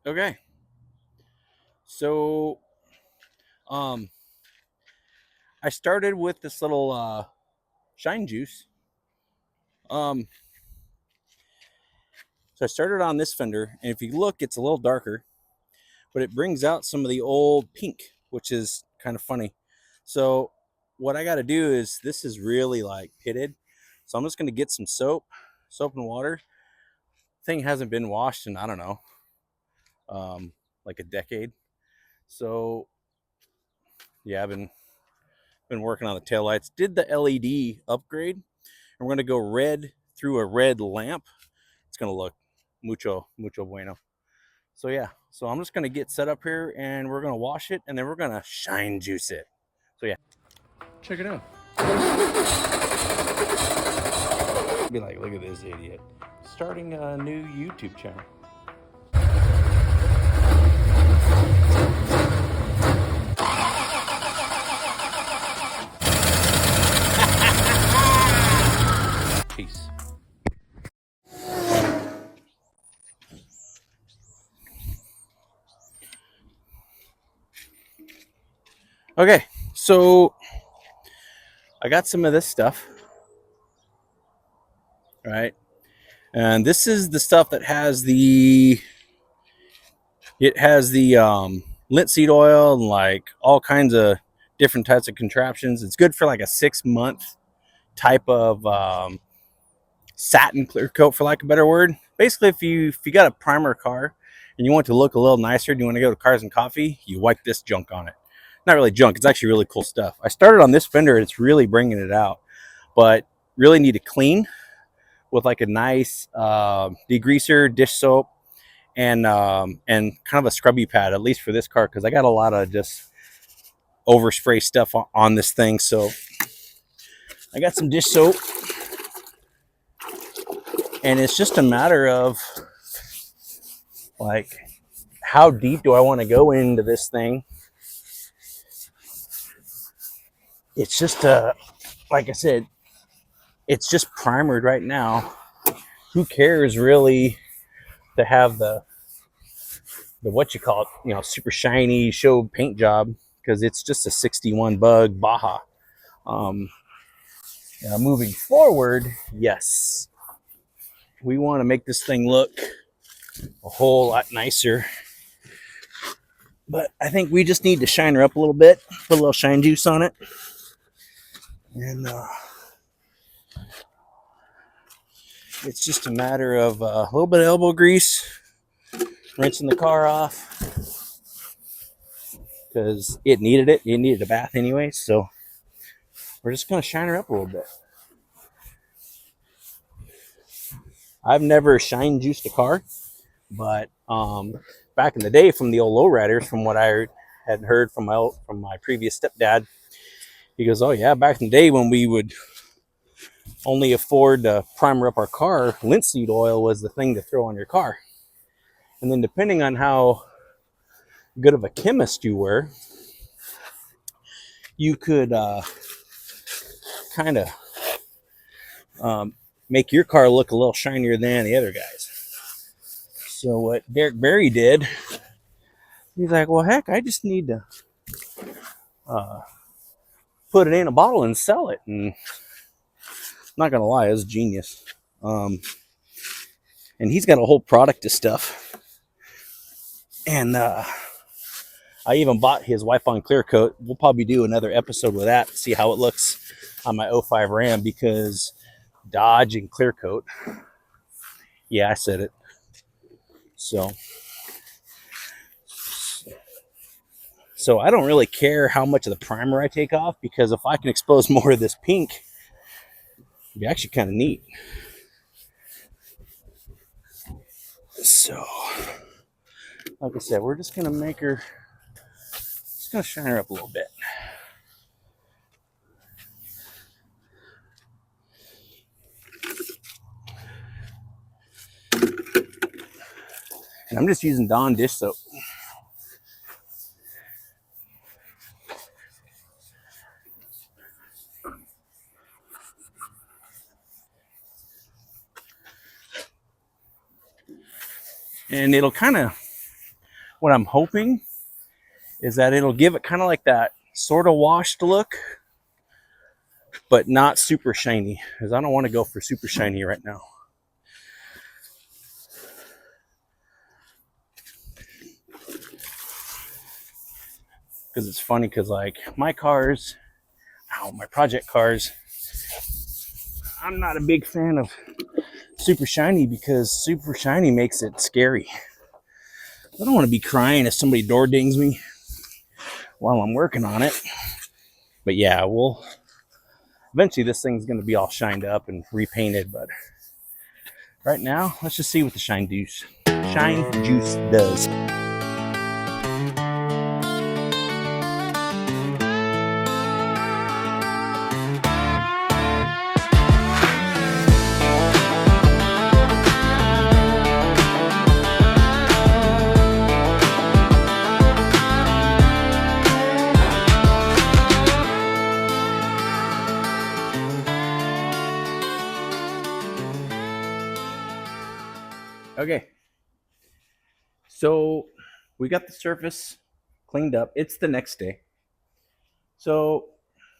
Okay. So, um, I started with this little shine juice. Um, so I started on this fender, and if you look, it's a little darker, but it brings out some of the old pink, which is kind of funny. So, what I got to do is this is really like pitted, so I'm just going to get some soap and water. Thing hasn't been washed in I don't know, like a decade. So yeah, I've been working on the taillights. Did the LED upgrade. And we're going to go red through a red lamp. It's going to look mucho bueno. So yeah, so I'm just going to get set up here and we're going to wash it and then we're going to shine juice it. So yeah, check it out. Be like, look at this idiot. Starting a new YouTube channel. Peace. Okay, so I got some of this stuff, right? And this is the stuff that has the linseed oil and like all kinds of different types of contraptions. It's good for like a 6 month type of satin clear coat, for lack of a better word. Basically, if you got a primer car and you want to look a little nicer, do you want to go to Cars and Coffee, you wipe this junk on it. Not really junk, it's actually really cool stuff. I started on this fender and it's really bringing it out, but really need to clean with like a nice degreaser, dish soap, and kind of a scrubby pad, at least for this car, because I got a lot of just overspray stuff on this thing. So I got some dish soap, and it's just a matter of like, how deep do I want to go into this thing? It's just like I said, it's just primered right now. Who cares really to have the what you call it, super shiny show paint job, because it's just a 61 bug Baja. Moving forward, yes, we want to make this thing look a whole lot nicer, but I think we just need to shine her up a little bit, put a little shine juice on it, and it's just a matter of a little bit of elbow grease, rinsing the car off, because it needed a bath anyway, so we're just going to shine her up a little bit. I've never shine juiced a car, but back in the day, from the old lowriders, from what I had heard from my previous stepdad, he goes, "Oh yeah, back in the day when we would only afford to primer up our car, linseed oil was the thing to throw on your car, and then depending on how good of a chemist you were, you could kind of make your car look a little shinier than the other guys." So what Derek Barry did, he's like, "Well, heck, I just need to put it in a bottle and sell it." And I'm not gonna lie, it's genius. And he's got a whole product of stuff. And I even bought his wipe on clear coat. We'll probably do another episode with that, see how it looks on my 05 Ram, because Dodge and clear coat. Yeah, I said it. So I don't really care how much of the primer I take off, because if I can expose more of this pink, it'd be actually kind of neat. So, like I said, we're just gonna shine her up a little bit. And I'm just using Dawn dish soap. And it'll kind of what I'm hoping is that it'll give it kind of like that sort of washed look, but not super shiny, because I don't want to go for super shiny right now. Because it's funny, because like my cars, my project cars, I'm not a big fan of super shiny because super shiny makes it scary. I don't want to be crying if somebody door dings me while I'm working on it. But yeah, we'll eventually this thing's going to be all shined up and repainted. But right now, let's just see what the shine juice does. Okay, so we got the surface cleaned up. It's the next day. So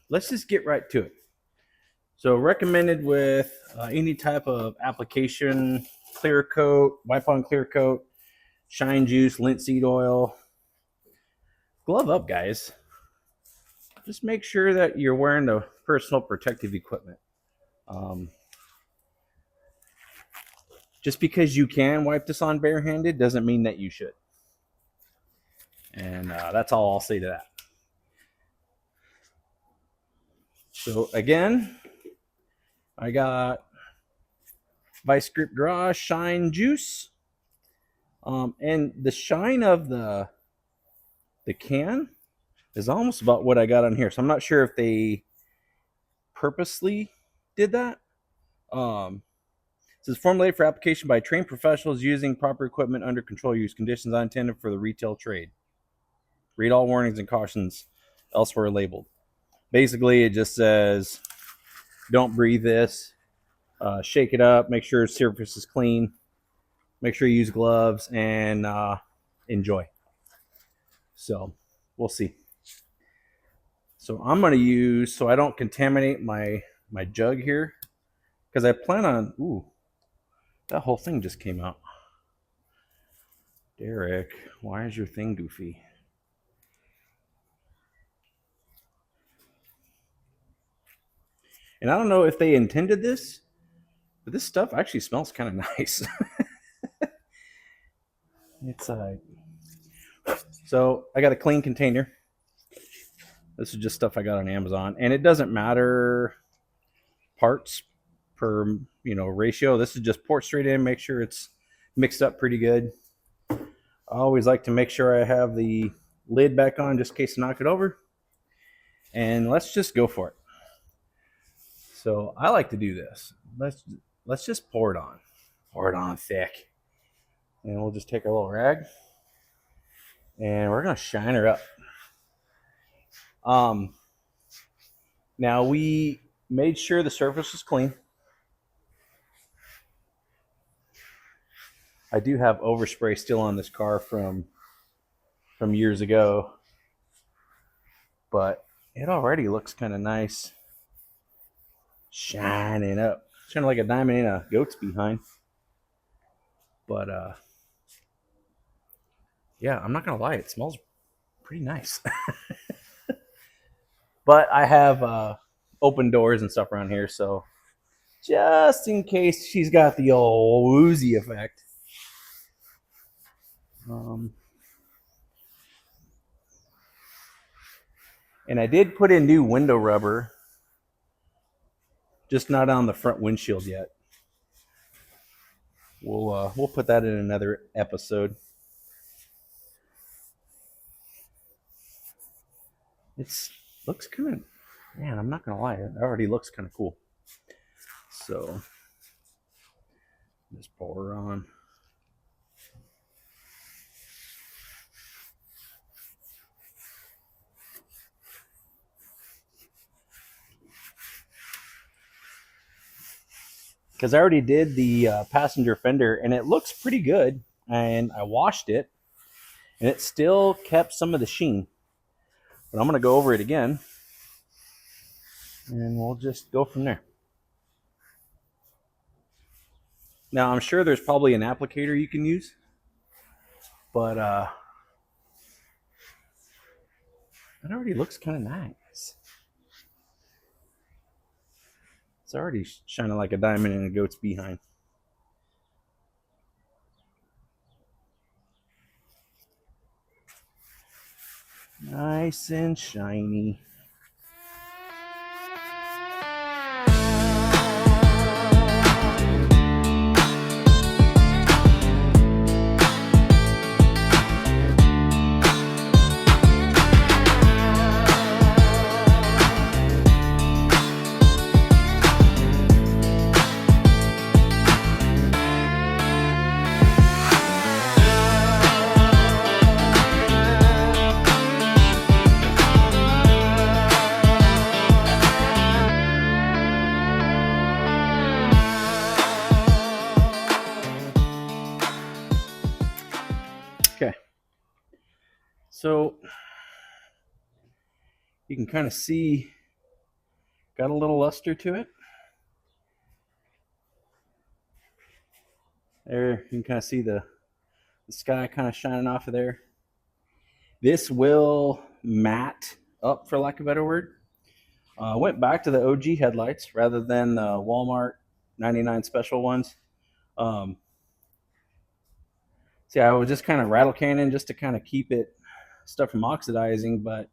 let's just get right to it. So recommended with any type of application, clear coat, wipe on clear coat, shine juice, linseed oil. Glove up, guys. Just make sure that you're wearing the personal protective equipment. Just because you can wipe this on barehanded doesn't mean that you should. And that's all I'll say to that. So again, I got Vice Grip Garage Shine Juice. And the shine of the can is almost about what I got on here. So I'm not sure if they purposely did that. This is formulated for application by trained professionals using proper equipment under control use. Conditions not intended for the retail trade. Read all warnings and cautions elsewhere labeled. Basically, it just says, don't breathe this. Shake it up. Make sure the surface is clean. Make sure you use gloves and enjoy. So we'll see. So I'm going to use, so I don't contaminate my jug here, because I plan on, that whole thing just came out. Derek, why is your thing goofy? And I don't know if they intended this, but this stuff actually smells kind of nice. It's so I got a clean container. This is just stuff I got on Amazon, and it doesn't matter parts per ratio. This is just pour straight in, make sure it's mixed up pretty good. I always like to make sure I have the lid back on just in case I knock it over. And let's just go for it. So I like to do this. Let's just pour it on. Pour it on thick. And we'll just take our little rag and we're gonna shine her up. Now we made sure the surface was clean. I do have overspray still on this car from years ago, but it already looks kind of nice, shining up. It's kind of like a diamond in a goat's behind. But yeah, I'm not gonna lie, it smells pretty nice. But I have open doors and stuff around here, so just in case she's got the old woozy effect. And I did put in new window rubber, just not on the front windshield yet. We'll put that in another episode. It looks kind of, man, I'm not gonna lie, it already looks kind of cool. So just pour her on. Because I already did the passenger fender and it looks pretty good, and I washed it, and it still kept some of the sheen. But I'm going to go over it again, and we'll just go from there. Now, I'm sure there's probably an applicator you can use, but that already looks kind of nice. It's already shining like a diamond in a goat's behind. Nice and shiny. Okay, so you can kind of see, got a little luster to it. There, you can kind of see the sky kind of shining off of there. This will matte up, for lack of a better word. Went back to the OG headlights rather than the Walmart 99 special ones. See, I was just kind of rattle canning just to kind of keep it stuff from oxidizing, but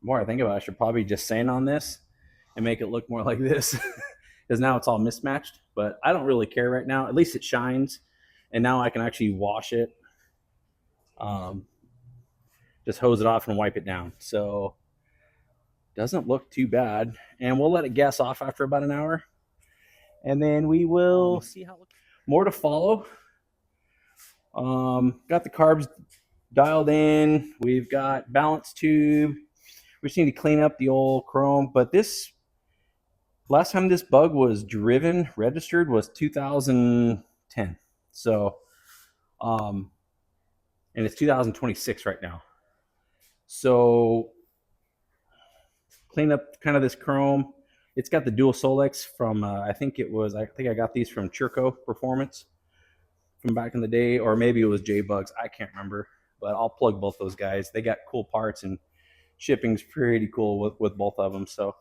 the more I think about it, I should probably just sand on this and make it look more like this, because now it's all mismatched. But I don't really care right now. At least it shines, and now I can actually wash it. Just hose it off and wipe it down. So doesn't look too bad, and we'll let it gas off after about an hour, and then we will see how it looks. More to follow. Got the carbs dialed in. We've got balance tube. We just need to clean up the old chrome. But this last time this bug was driven, registered, was 2010. So, and it's 2026 right now. So clean up kind of this chrome. It's got the dual Solex from I think I got these from Churco Performance from back in the day, or maybe it was J-Bugs. I can't remember, but I'll plug both those guys. They got cool parts, and shipping's pretty cool with both of them. So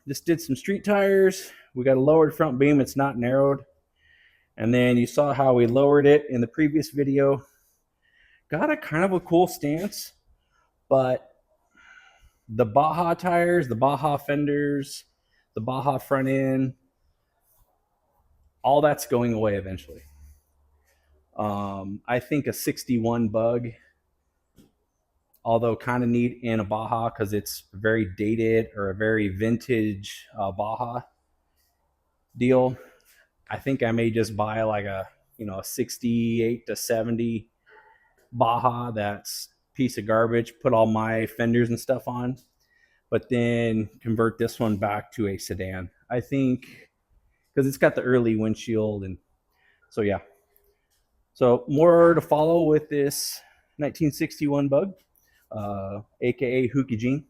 just did some street tires. We got a lowered front beam. It's not narrowed. And then you saw how we lowered it in the previous video. Got a kind of a cool stance, but the Baja tires, the Baja fenders, the Baja front end, all that's going away eventually. I think a 61 bug, although kind of neat in a Baja because it's very dated or a very vintage Baja deal. I think I may just buy like a 68 to 70 Baja that's a piece of garbage, put all my fenders and stuff on, but then convert this one back to a sedan. I think because it's got the early windshield, and so yeah. So more to follow with this 1961 bug, aka Hookie Jean.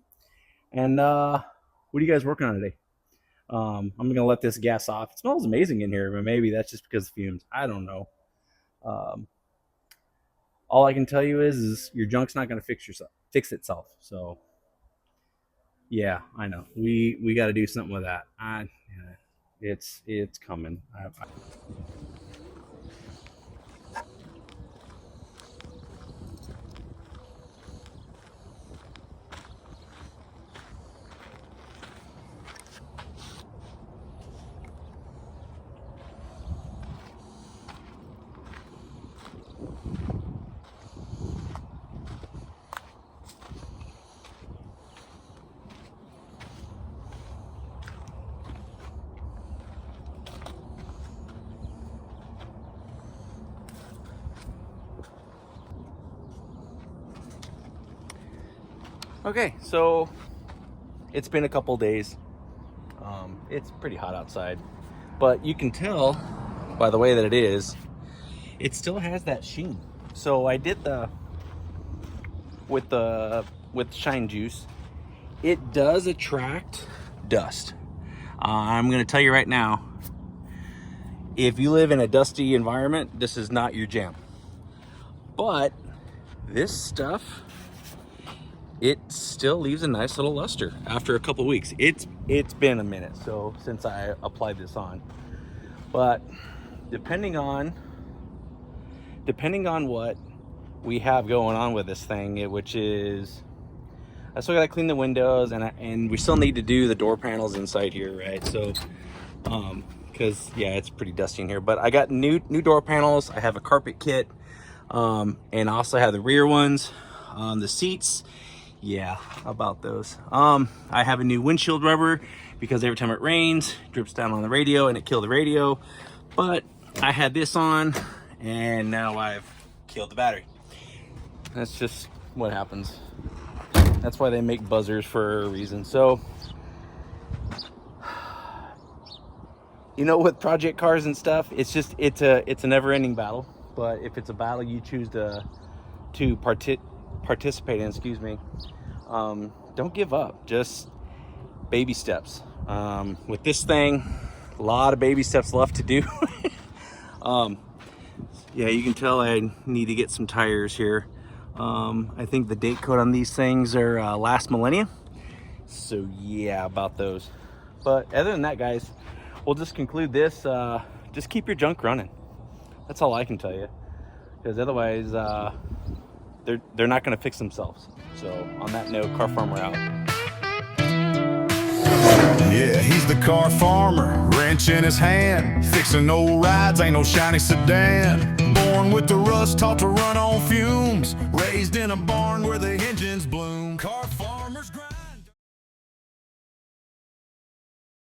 And what are you guys working on today? I'm gonna let this gas off. It smells amazing in here, but maybe that's just because of fumes. I don't know. All I can tell you is your junk's not gonna fix itself. So yeah, I know. We got to do something with that. It's coming. Okay, so it's been a couple days. It's pretty hot outside, but you can tell by the way that it still has that sheen. So I did the with shine juice, it does attract dust. I'm going to tell you right now, if you live in a dusty environment, this is not your jam. But this stuff, it still leaves a nice little luster after a couple weeks. It's been a minute since I applied this on, but depending on what we have going on with this thing, which is, I still gotta clean the windows, and we still need to do the door panels inside here, right? So because yeah, it's pretty dusty in here, but I got new door panels. I have a carpet kit, and I also have the rear ones. The seats, yeah, about those. I have a new windshield rubber because every time it rains, it drips down on the radio and it killed the radio. But I had this on, and now I've killed the battery. That's just what happens. That's why they make buzzers for a reason. So, you know, with project cars and stuff, it's a never-ending battle. But if it's a battle you choose to participate in, excuse me, don't give up. Just baby steps. With this thing, a lot of baby steps left to do. Yeah, you can tell I need to get some tires here. I think the date code on these things are last millennium. So yeah, about those. But other than that, guys, we'll just conclude this. Just keep your junk running. That's all I can tell you. Because otherwise, they're not going to fix themselves. So on that note, Car Farmer out. Yeah, he's the car farmer, wrench in his hand, fixing old rides, ain't no shiny sedan. Born with the rust, taught to run on fumes, raised in a barn where the engines bloom. Car farmers grind.